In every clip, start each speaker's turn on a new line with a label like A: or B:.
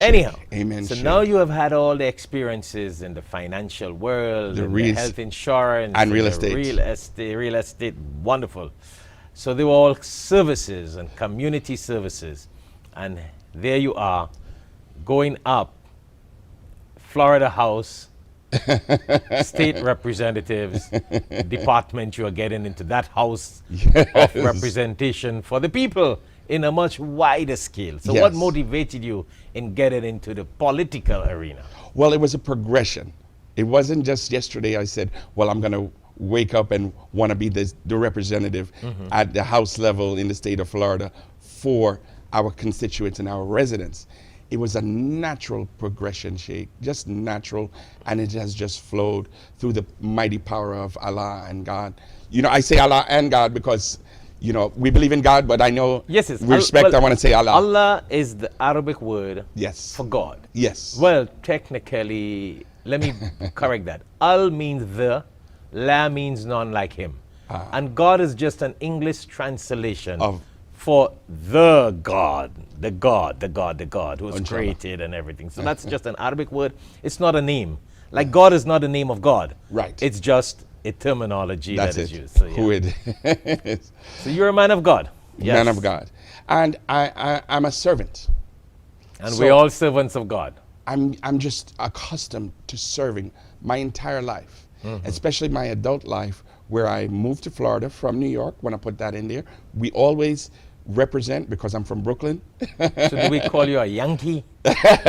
A: Anyhow,
B: Amen.
A: so
B: Sheikh.
A: now you have had all the experiences in the financial world,
B: The
A: and
B: real-
A: the health insurance,
B: and real
A: the
B: estate.
A: real estate, wonderful. So they were all services and community services. And there you are, going up, Florida House, state representatives, department, you are getting into that house of representation for the people in a much wider scale. So what
B: Yes.
A: motivated you in getting into the political arena?
B: Well, it was a progression. It wasn't just yesterday I said, well, I'm going to wake up and want to be the representative at the House level in the state of Florida for our constituents and our residents. It was a natural progression, Sheikh, just natural, and it has just flowed through the mighty power of Allah and God. You know, I say Allah and God because, you know, we believe in God, but I know
A: Yes,
B: I want to say Allah.
A: Allah is the Arabic word
B: Yes.
A: for God.
B: Yes.
A: Well, technically, let me correct that. Al means the, La means none like him. And God is just an English translation
B: Of-
A: for the God, the God, the God, the God who was
B: Inshallah.
A: created and everything. So that's just an Arabic word. It's not a name. Like God is not the name of God.
B: Right.
A: It's just a terminology
B: That's
A: that is
B: it.
A: used. So, yeah.
B: Who it is.
A: So you're a man of God. Yes.
B: Man of God. And I'm a servant.
A: And
B: So-
A: we're all servants of God.
B: I'm just accustomed to serving my entire life, especially my adult life, where I moved to Florida from New York. When I put that in there, we always represent, because I'm from Brooklyn.
A: So do we call you a Yankee?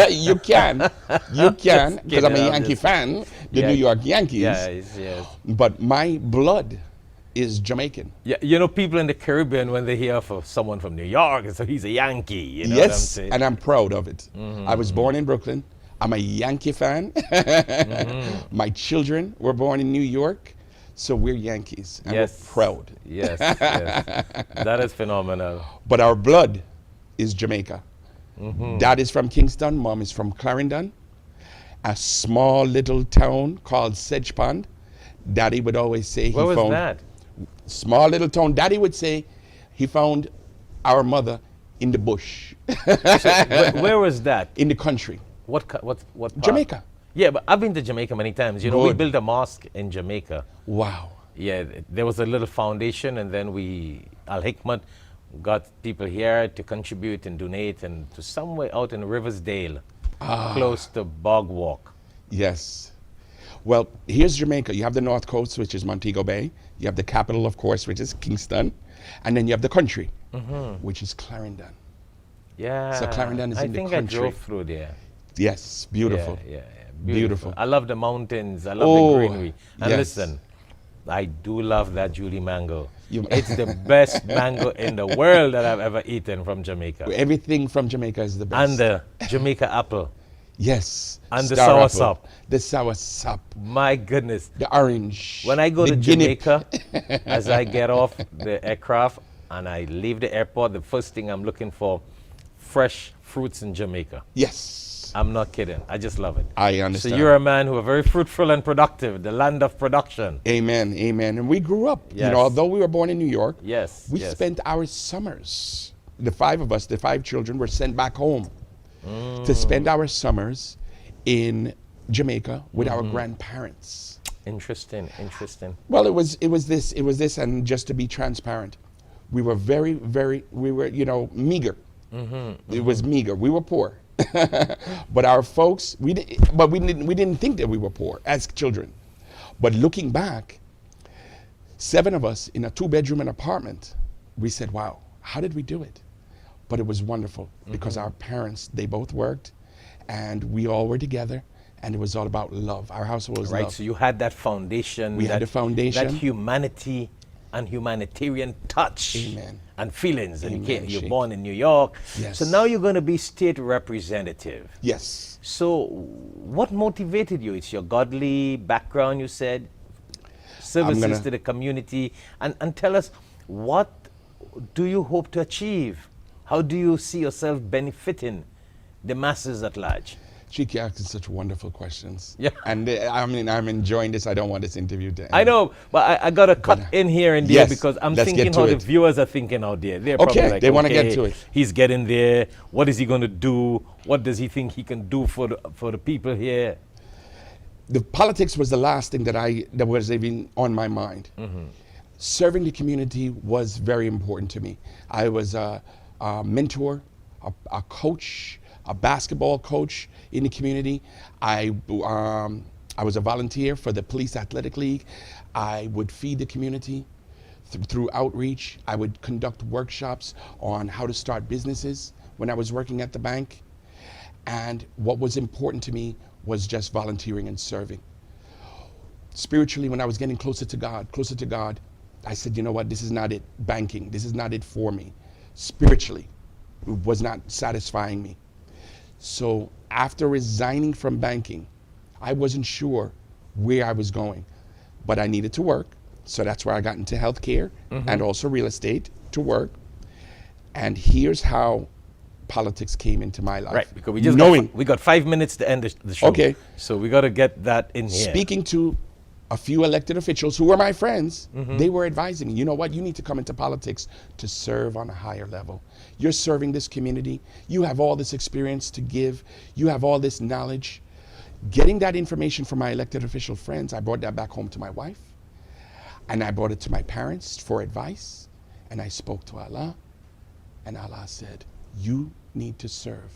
B: You can, because I'm a
A: kidding, I'm
B: Yankee
A: just-
B: fan, the
A: Yeah.
B: New York Yankees.
A: Yes, yes.
B: But my blood is Jamaican.
A: Yeah, you know, people in the Caribbean, when they hear of someone from New York, so he's a Yankee. You know what I'm
B: Yes,
A: saying?
B: and I'm proud of it. I was born in Brooklyn. I'm a Yankee fan. My children were born in New York, so we're Yankees, and
A: Yes.
B: we're proud.
A: Yes, yes. That is phenomenal.
B: But our blood is Jamaica. Dad is from Kingston, mom is from Clarendon, a small little town called Sedge Pond. Daddy would always say
A: Where
B: he
A: was
B: found
A: that?
B: small little town. Daddy would say he found our mother in the bush,
A: Where was that?
B: in the country.
A: What part?
B: Jamaica.
A: Yeah, but I've been to Jamaica many times. You know, we
B: Good.
A: built a mosque in Jamaica.
B: Wow.
A: Yeah, there was a little foundation, and then Alhikmat got people here to contribute and donate, and to somewhere out in Riversdale, close to Bog Walk.
B: Yes. Well, here's Jamaica. You have the North Coast, which is Montego Bay. You have the capital, of course, which is Kingston. And then you have the country, which is Clarendon.
A: Yeah.
B: So Clarendon is in the
A: I think
B: country.
A: I drove through there.
B: Yes, beautiful.
A: Yeah,
B: Beautiful.
A: I love the mountains. I love
B: Oh,
A: the greenery. And
B: yes.
A: listen, I do love that Julie mango.
B: You-
A: It's the best mango in the world that I've ever eaten from Jamaica.
B: Everything from Jamaica is the best.
A: And the Jamaica apple.
B: yes.
A: And the
B: star
A: sour
B: apple,
A: sop.
B: The sour sop.
A: My goodness.
B: The orange.
A: When I go
B: the
A: to
B: guinea.
A: Jamaica, as I get off the aircraft and I leave the airport, the first thing I'm looking for, fresh fruits in Jamaica.
B: Yes.
A: I'm not kidding. I just love it.
B: I
A: So
B: understand.
A: you're a man who are very fruitful and productive, the land of production.
B: Amen, amen. And we grew up, you
A: Yes.
B: know, although we were born in New York,
A: Yes,
B: we
A: yes.
B: spent our summers. The five of us, the five children, were sent back home to spend our summers in Jamaica with our grandparents.
A: Interesting, interesting.
B: Well, it was this, and just to be transparent, we were you know, meager. It was meager. We were poor, but our folks, we didn't think that we were poor as children. But looking back, 7 of us in a 2-bedroom apartment, we said, "Wow, how did we do it?" But it was wonderful because our parents, they both worked, and we all were together. And it was all about love. Our household was
A: Right,
B: love.
A: so you had that foundation.
B: We had the foundation.
A: That humanity and humanitarian touch.
B: Amen.
A: And feelings. And
B: Amen,
A: you're
B: Sheikh.
A: born in New York.
B: Yes.
A: So now you're going to be state representative.
B: Yes.
A: So what motivated you? It's your godly background, you said. Services to the community. And tell us, what do you hope to achieve? How do you see yourself benefiting the masses at large?
B: She keeps asking such wonderful questions.
A: Yeah.
B: And I mean, I'm enjoying this. I don't want this interview to end.
A: I know, but I got to cut in here and there
B: yes,
A: because I'm
B: let's
A: thinking
B: get to
A: how the
B: it.
A: viewers are thinking out there. They're
B: Okay,
A: probably like,
B: they wanna
A: okay,
B: get to it.
A: He's getting there. What is he going to do? What does he think he can do for the people here?
B: The politics was the last thing that was even on my mind. Serving the community was very important to me. I was a mentor, a coach, a basketball coach in the community. I was a volunteer for the Police Athletic League. I would feed the community through outreach. I would conduct workshops on how to start businesses when I was working at the bank. And what was important to me was just volunteering and serving. Spiritually, when I was getting closer to God, I said, you know what, this is not it. Banking, this is not it for me. Spiritually, it was not satisfying me. So after resigning from banking, I wasn't sure where I was going, but I needed to work. So that's where I got into healthcare and also real estate to work. And here's how politics came into my life.
A: Right, because we got 5 minutes to end the show.
B: Okay.
A: So we got to get that in here.
B: Speaking to a few elected officials who were my friends, they were advising me, you know what, you need to come into politics to serve on a higher level. You're serving this community. You have all this experience to give. You have all this knowledge. Getting that information from my elected official friends, I brought that back home to my wife. And I brought it to my parents for advice. And I spoke to Allah. And Allah said, you need to serve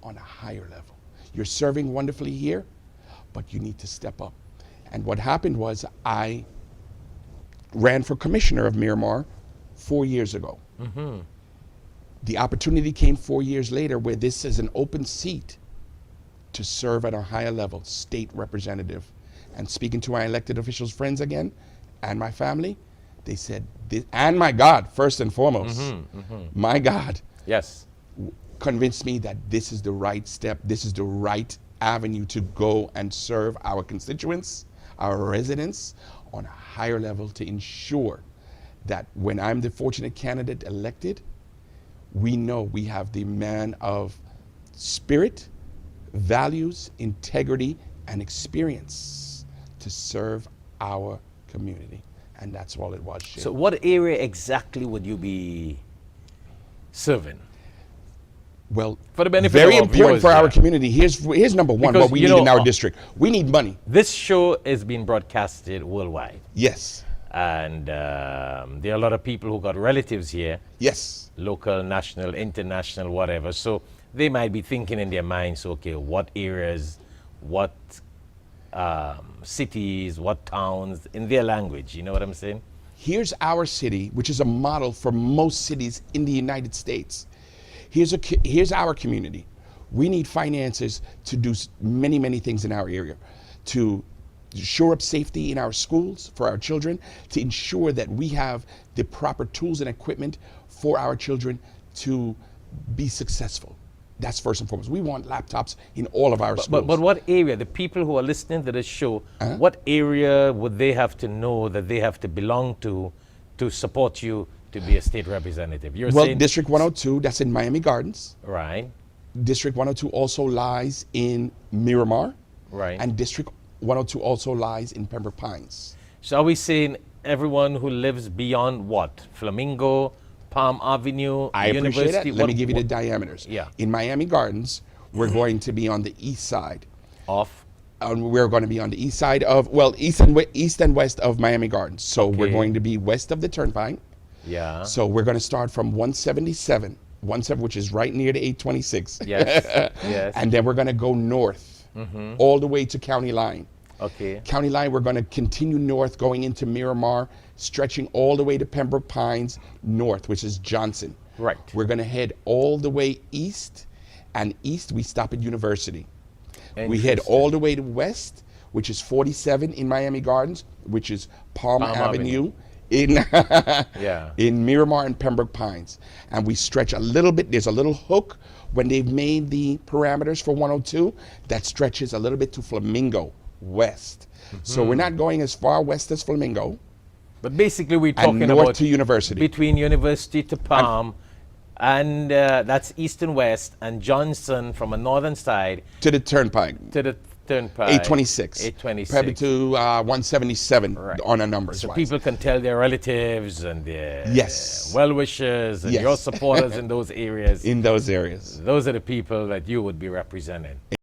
B: on a higher level. You're serving wonderfully here, but you need to step up. And what happened was I ran for commissioner of Miramar 4 years ago. The opportunity came 4 years later where this is an open seat to serve at a higher level, state representative. And speaking to my elected officials friends again, and my family, they said, and my God, first and foremost, my God,
A: yes,
B: convinced me that this is the right step, this is the right avenue to go and serve our constituents, our residents on a higher level to ensure that when I'm the fortunate candidate elected, we know we have the man of spirit, values, integrity, and experience to serve our community. And that's all it was.
A: So what area exactly would you be serving?
B: Well,
A: for the benefit
B: very
A: of our
B: important
A: viewers,
B: for our
A: yeah.
B: community. Here's number one,
A: Because,
B: what we
A: you
B: need
A: know,
B: in our district. We need money.
A: This show is being broadcasted worldwide.
B: Yes.
A: And there are a lot of people who got relatives here.
B: Yes.
A: Local, national, international, whatever. So they might be thinking in their minds, okay, what areas, what cities, what towns, in their language, you know what I'm saying?
B: Here's our city, which is a model for most cities in the United States. Here's our community. We need finances to do many, many things in our area, to shore up safety in our schools for our children, to ensure that we have the proper tools and equipment for our children to be successful. That's first and foremost. We want laptops in all of our schools.
A: But what area, the people who are listening to this show, what area would they have to know that they have to belong to support you to be a state representative? You're saying
B: District 102, that's in Miami Gardens.
A: Right.
B: District 102 also lies in Miramar.
A: Right.
B: And District 102 also lies in Pembroke Pines.
A: So are we saying everyone who lives beyond what? Flamingo, Palm Avenue,
B: I appreciate
A: University?
B: that. Let me give you the diameters.
A: Yeah.
B: In Miami Gardens, we're going to be on the east side.
A: Off?
B: We're going to be on the east side of, well, east and west of Miami Gardens. So we're going to be west of the Turnpike.
A: Yeah.
B: So we're going to start from 177, which is right near the 826.
A: Yes. Yes.
B: And then we're going to go north all the way to County Line.
A: Okay.
B: County Line, we're going to continue north, going into Miramar, stretching all the way to Pembroke Pines north, which is Johnson.
A: Right.
B: We're going to head all the way east, and east we stop at University. We head all the way to west, which is 47 in Miami Gardens, which is Palm Avenue. In Miramar and Pembroke Pines. And we stretch a little bit. There's a little hook when they've made the parameters for 102 that stretches a little bit to Flamingo west. So we're not going as far west as Flamingo.
A: But basically we're talking
B: north
A: about
B: to University.
A: Between University to Palm, And that's east and west, and Johnson from a northern side
B: To the turnpike.
A: to the turnpike.
B: 826.
A: 826.
B: Probably to 177
A: Right.
B: on a numbers
A: So
B: wise.
A: people can tell their relatives and their
B: Yes.
A: well-wishers and
B: Yes.
A: your supporters in those areas.
B: in those areas.
A: Those are the people that you would be representing.